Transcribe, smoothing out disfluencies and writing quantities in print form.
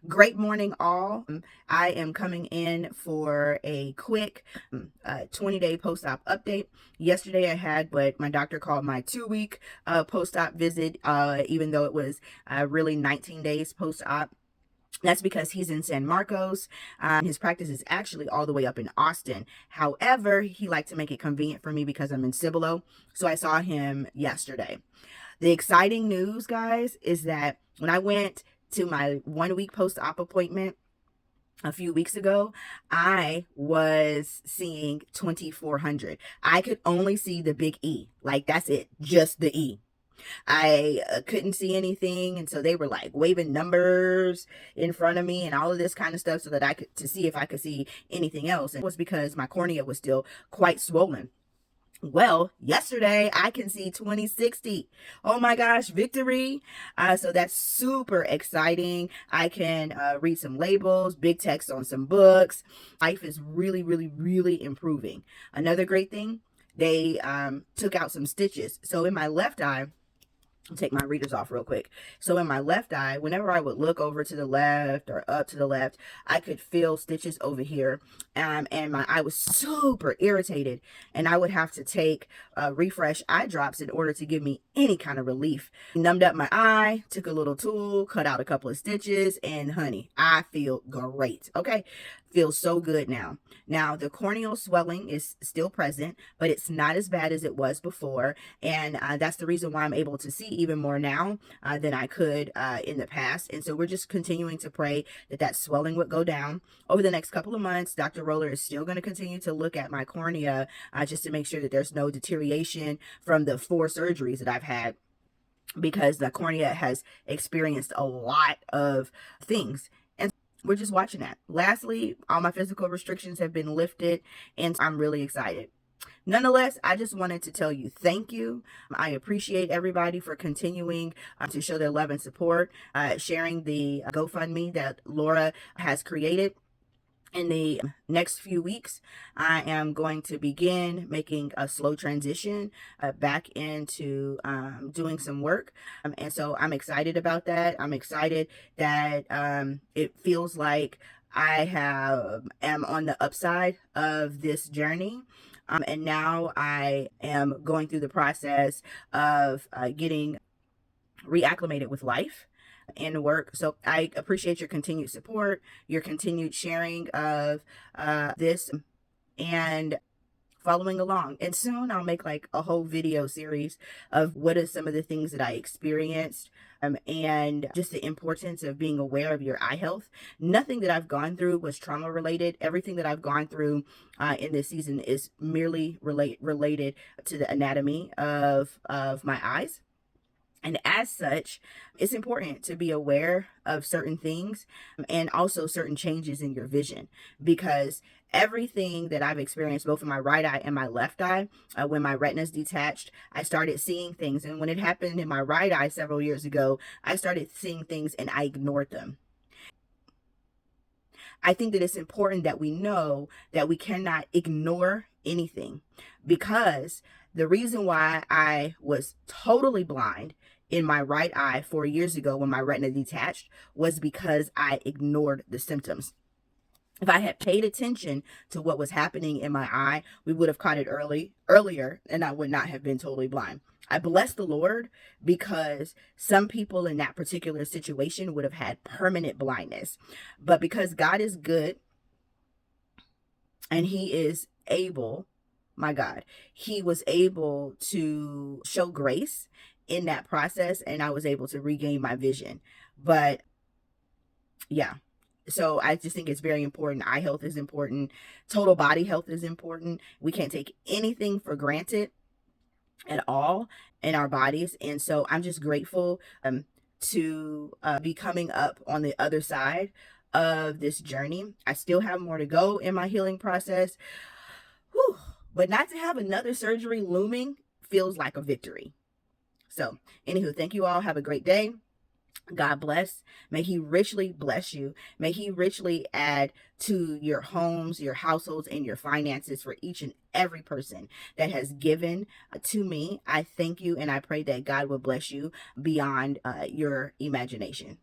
Great morning, all. I am coming in for a quick 20-day post-op update. Yesterday I had what my doctor called my 2-week post-op visit, even though it was really 19 days post-op. That's because he's in San Marcos. His practice is actually all the way up in Austin. However, he liked to make it convenient for me because I'm in Cibolo. So I saw him yesterday. The exciting news, guys, is that when I went to my 1-week post-op appointment a few weeks ago, I was seeing 2400. I could only see the big E. Like, that's it, just the E. I couldn't see anything, and so they were like waving numbers in front of me and all of this kind of stuff so that I could to see if I could see anything else. And it was because my cornea was still quite swollen. Well, yesterday I can see 2060. Oh my gosh, victory. So that's super exciting. I can read some labels, big text on some books. Life is really improving. Another great thing, they took out some stitches. So in my left eye, I'll take my readers off real quick. So in my left eye, whenever I would look over to the left or up to the left, I could feel stitches over here. And my eye was super irritated. And I would have to take refresh eye drops in order to give me any kind of relief. Numbed up my eye, took a little tool, cut out a couple of stitches, and honey, I feel great. Okay. Feels so good now. Now, the corneal swelling is still present, but it's not as bad as it was before. And that's the reason why I'm able to see even more now than I could in the past. And so we're just continuing to pray that that swelling would go down. Over the next couple of months, Dr. Roller is still going to continue to look at my cornea just to make sure that there's no deterioration from the 4 surgeries that I've had, because the cornea has experienced a lot of things. And we're just watching that. Lastly, all my physical restrictions have been lifted, and I'm really excited. Nonetheless, I just wanted to tell you thank you. I appreciate everybody for continuing to show their love and support, sharing the GoFundMe that Laura has created. In the next few weeks, I am going to begin making a slow transition back into doing some work. And so I'm excited about that. I'm excited that it feels like I am on the upside of this journey. And now I am going through the process of getting reacclimated with life and work. So I appreciate your continued support, your continued sharing of this, and following along. And soon I'll make like a whole video series of what are some of the things that I experienced, and just the importance of being aware of your eye health. Nothing that I've gone through was trauma related. Everything that I've gone through in this season is merely related to the anatomy of my eyes. And as such, it's important to be aware of certain things and also certain changes in your vision, because everything that I've experienced, both in my right eye and my left eye, when my retina's detached, I started seeing things. And when it happened in my right eye several years ago, I started seeing things and I ignored them. I think that it's important that we know that we cannot ignore anything, because the reason why I was totally blind in my right eye 4 years ago when my retina detached was because I ignored the symptoms. If I had paid attention to what was happening in my eye, we would have caught it earlier, and I would not have been totally blind. I bless the Lord, because some people in that particular situation would have had permanent blindness. But because God is good and He is able, my God, He was able to show grace in that process, and I was able to regain my vision. But yeah, so I just think it's very important. Eye health is important. Total body health is important. We can't take anything for granted at all in our bodies. And so I'm just grateful to be coming up on the other side of this journey. I still have more to go in my healing process. Whew. But not to have another surgery looming feels like a victory. So, anywho, thank you all. Have a great day. God bless. May He richly bless you. May He richly add to your homes, your households, and your finances for each and every person that has given to me. I thank you, and I pray that God will bless you beyond your imagination.